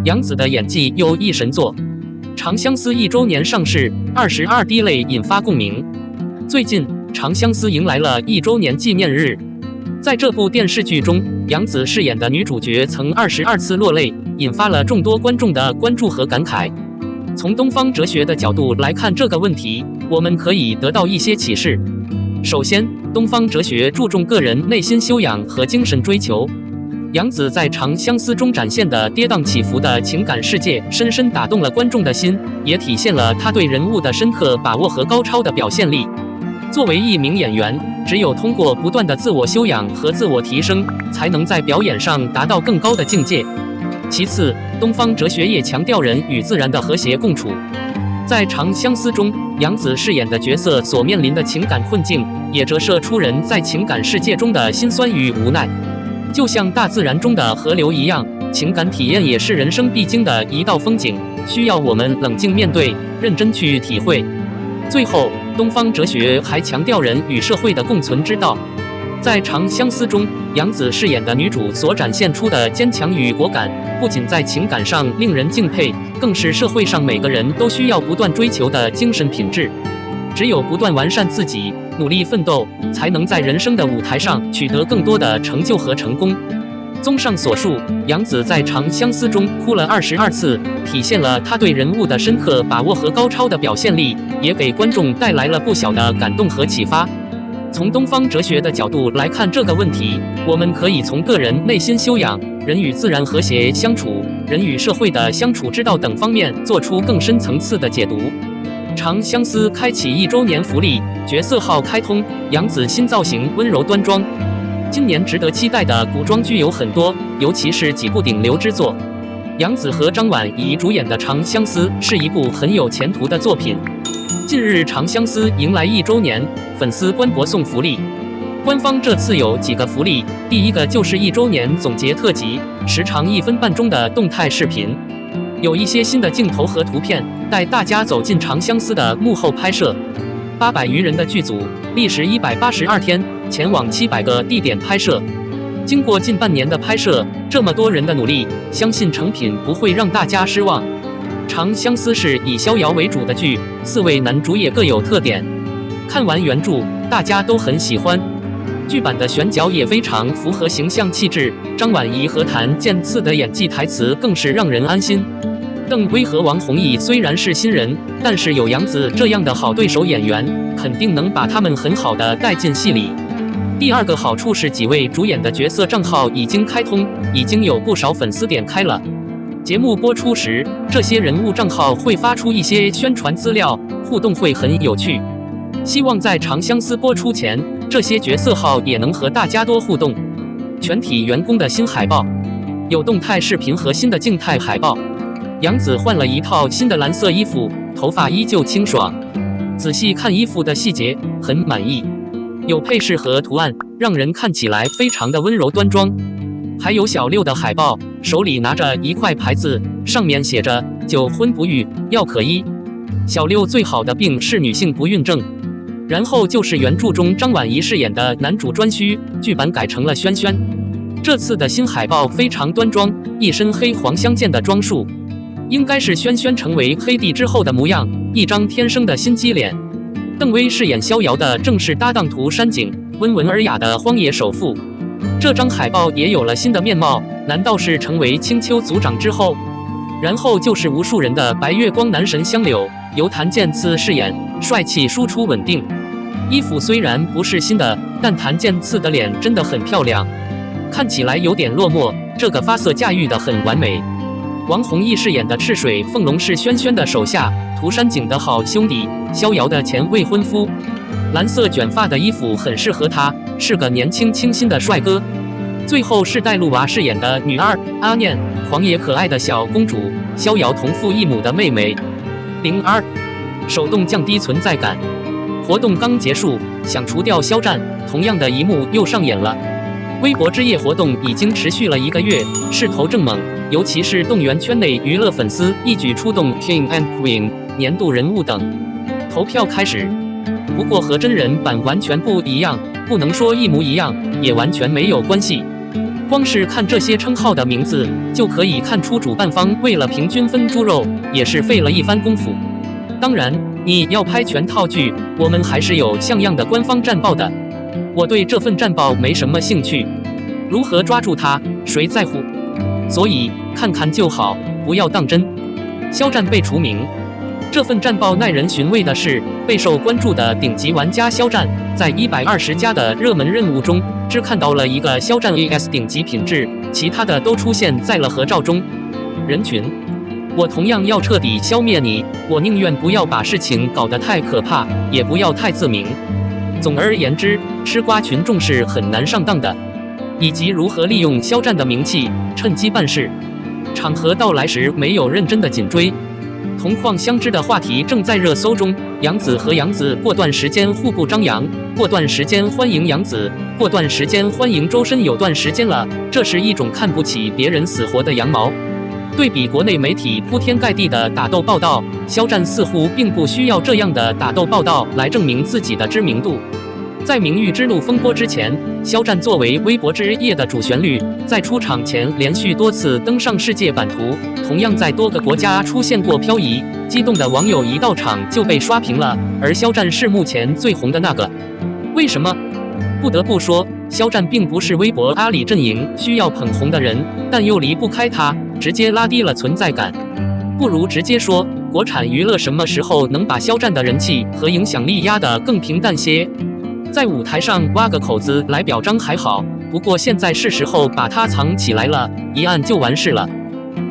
杨紫的演技又一神作，《长相思》1周年上市，22滴泪引发共鸣。最近，《长相思》迎来了1周年纪念日。在这部电视剧中，杨紫饰演的女主角曾22次落泪，引发了众多观众的关注和感慨。从东方哲学的角度来看这个问题，我们可以得到一些启示。首先，东方哲学注重个人内心修养和精神追求。杨紫在《长相思》中展现的跌宕起伏的情感世界，深深打动了观众的心，也体现了她对人物的深刻把握和高超的表现力。作为一名演员，只有通过不断的自我修养和自我提升，才能在表演上达到更高的境界。其次，东方哲学也强调人与自然的和谐共处。在《长相思》中，杨紫饰演的角色所面临的情感困境，也折射出人在情感世界中的辛酸与无奈。就像大自然中的河流一样，情感体验也是人生必经的一道风景，需要我们冷静面对，认真去体会。最后，东方哲学还强调人与社会的共存之道。在《长相思》中，杨紫饰演的女主所展现出的坚强与果敢，不仅在情感上令人敬佩，更是社会上每个人都需要不断追求的精神品质。只有不断完善自己，努力奋斗，才能在人生的舞台上取得更多的成就和成功。综上所述，杨紫在《长相思》中哭了22次，体现了她对人物的深刻把握和高超的表现力，也给观众带来了不小的感动和启发。从东方哲学的角度来看这个问题，我们可以从个人内心修养、人与自然和谐相处、人与社会的相处之道等方面做出更深层次的解读。长相思开启1周年福利，角色号开通，杨紫新造型温柔端庄。今年值得期待的古装剧有很多，尤其是几部顶流之作。杨紫和张婉怡主演的《长相思》是一部很有前途的作品。近日，《长相思》迎来1周年，粉丝官博送福利。官方这次有几个福利，第一个就是1周年总结特辑，时长1分半钟的动态视频。有一些新的镜头和图片，带大家走进《长相思》的幕后拍摄。800余人的剧组，历时182天，前往700个地点拍摄。经过近半年的拍摄，这么多人的努力，相信成品不会让大家失望。《长相思》是以逍遥为主的剧，4位男主也各有特点。看完原著，大家都很喜欢。剧版的选角也非常符合形象气质，张婉怡和谭健次的演技台词更是让人安心。邓威和王弘毅虽然是新人，但是有杨紫这样的好对手演员，肯定能把他们很好的带进戏里。第二个好处是几位主演的角色账号已经开通，已经有不少粉丝点开了。节目播出时，这些人物账号会发出一些宣传资料，互动会很有趣。希望在《长相思》播出前，这些角色号也能和大家多互动。全体员工的新海报，有动态视频和新的静态海报。杨紫换了一套新的蓝色衣服，头发依旧清爽。仔细看衣服的细节，很满意。有配饰和图案，让人看起来非常的温柔端庄。还有小六的海报，手里拿着一块牌子，上面写着“久婚不育，药可医”。小六最好的病是女性不孕症。然后就是原著中张婉怡饰演的男主颛顼，剧版改成了轩轩。这次的新海报非常端庄，一身黑黄相间的装束，应该是轩轩成为黑帝之后的模样，一张天生的心机脸。邓威饰演逍遥的正是搭档涂山璟，温文尔雅的荒野首富。这张海报也有了新的面貌，难道是成为青丘族长之后？然后就是无数人的白月光男神香柳，由谭健次饰演，帅气输出稳定。衣服虽然不是新的，但谭健次的脸真的很漂亮，看起来有点落寞，这个发色驾驭得很完美。王弘毅饰演的赤水凤龙是轩轩的手下，涂山璟的好兄弟，逍遥的前未婚夫。蓝色卷发的衣服很适合他，是个年轻清新的帅哥。最后是戴露娃饰演的女二阿念，狂野可爱的小公主，逍遥同父异母的妹妹。02手动降低存在感。活动刚结束，想除掉肖战，同样的一幕又上演了。微博之夜活动已经持续了1个月，势头正猛，尤其是动员圈内娱乐粉丝一举出动 King and Queen、年度人物等。投票开始，不过和真人版完全不一样，不能说一模一样，也完全没有关系。光是看这些称号的名字，就可以看出主办方为了平均分猪肉，也是费了一番功夫。当然，你要拍全套剧，我们还是有像样的官方战报的。我对这份战报没什么兴趣，如何抓住它，谁在乎？所以看看就好，不要当真。肖战被除名。这份战报耐人寻味的是，备受关注的顶级玩家肖战，在120家的热门任务中，只看到了一个肖战 AS 顶级品质，其他的都出现在了合照中。人群，我同样要彻底消灭你，我宁愿不要把事情搞得太可怕，也不要太自明。总而言之，吃瓜群众是很难上当的，以及如何利用肖战的名气趁机办事。场合到来时没有认真的紧追。同框相知的话题正在热搜中，杨紫和杨紫过段时间互不张扬，过段时间欢迎杨紫，过段时间欢迎周深，有段时间了，这是一种看不起别人死活的羊毛。对比国内媒体铺天盖地的打斗报道，肖战似乎并不需要这样的打斗报道来证明自己的知名度。在名誉之路风波之前，肖战作为微博之夜的主旋律，在出场前连续多次登上世界版图，同样在多个国家出现过漂移，激动的网友一到场就被刷屏了，而肖战是目前最红的那个。为什么？不得不说，肖战并不是微博阿里阵营需要捧红的人，但又离不开他，直接拉低了存在感。不如直接说，国产娱乐什么时候能把肖战的人气和影响力压得更平淡些？在舞台上挖个口子来表彰还好，不过现在是时候把它藏起来了，一按就完事了。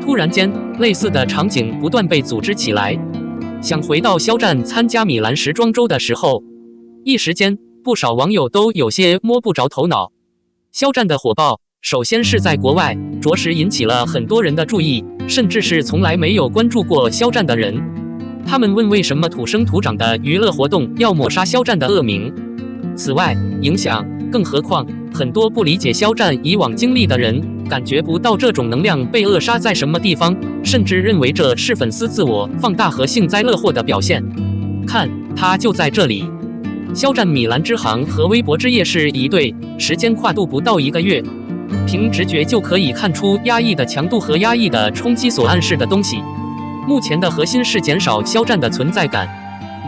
突然间，类似的场景不断被组织起来。想回到肖战参加米兰时装周的时候，一时间不少网友都有些摸不着头脑。肖战的火爆，首先是在国外，着实引起了很多人的注意，甚至是从来没有关注过肖战的人。他们问为什么土生土长的娱乐活动要抹杀肖战的恶名？此外，影响，更何况很多不理解肖战以往经历的人，感觉不到这种能量被扼杀在什么地方，甚至认为这是粉丝自我放大和幸灾乐祸的表现。看，他就在这里。肖战米兰之行和微博之夜是一对，时间跨度不到1个月，凭直觉就可以看出压抑的强度和压抑的冲击所暗示的东西。目前的核心是减少肖战的存在感。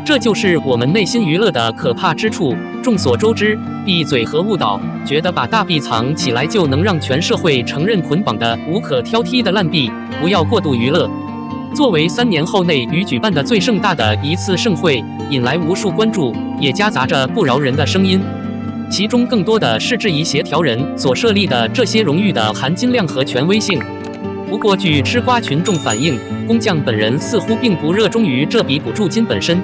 这就是我们内心娱乐的可怕之处。众所周知，闭嘴和误导，觉得把大臂藏起来就能让全社会承认捆绑的无可挑剔的烂币，不要过度娱乐。作为3年后内娱举办的最盛大的一次盛会，引来无数关注，也夹杂着不饶人的声音。其中更多的是质疑协调人所设立的这些荣誉的含金量和权威性。不过据吃瓜群众反映，工匠本人似乎并不热衷于这笔补助金本身。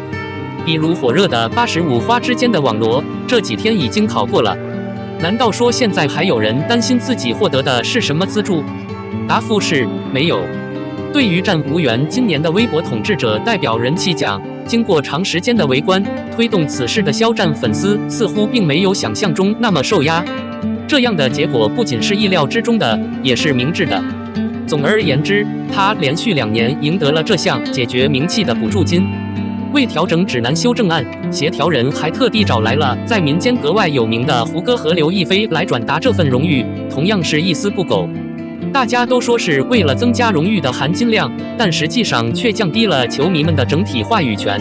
比如火热的85花之间的网罗，这几天已经考过了。难道说现在还有人担心自己获得的是什么资助？答复是没有。对于战无缘今年的微博统治者代表人气奖，经过长时间的围观，推动此事的肖战粉丝似乎并没有想象中那么受压。这样的结果不仅是意料之中的，也是明智的。总而言之，他连续2年赢得了这项解决名气的补助金。为调整指南修正案，协调人还特地找来了在民间格外有名的胡歌和刘亦菲来转达这份荣誉，同样是一丝不苟。大家都说是为了增加荣誉的含金量，但实际上却降低了球迷们的整体话语权。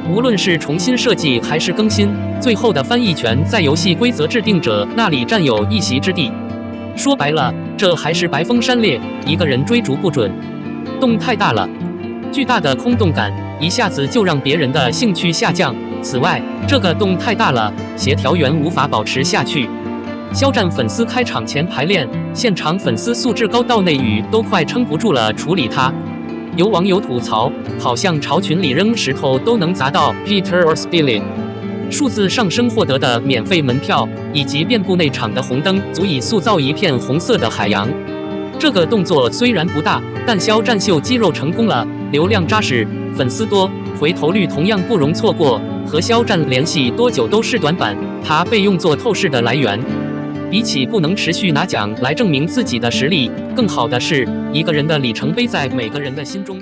无论是重新设计还是更新，最后的翻译权在游戏规则制定者那里占有一席之地。说白了，这还是白峰山列，一个人追逐不准。洞太大了，巨大的空洞感一下子就让别人的兴趣下降。此外，这个洞太大了，协调员无法保持下去。肖战粉丝开场前排练，现场粉丝素质高到内娱都快撑不住了处理他。有网友吐槽，好像朝群里扔石头都能砸到 Peter or Spilly。数字上升获得的免费门票以及遍布内场的红灯，足以塑造一片红色的海洋。这个动作虽然不大，但肖战秀肌肉成功了，流量扎实，粉丝多，回头率同样不容错过。和肖战联系多久都是短板，他被用作透视的来源。比起不能持续拿奖来证明自己的实力，更好的是一个人的里程碑在每个人的心中。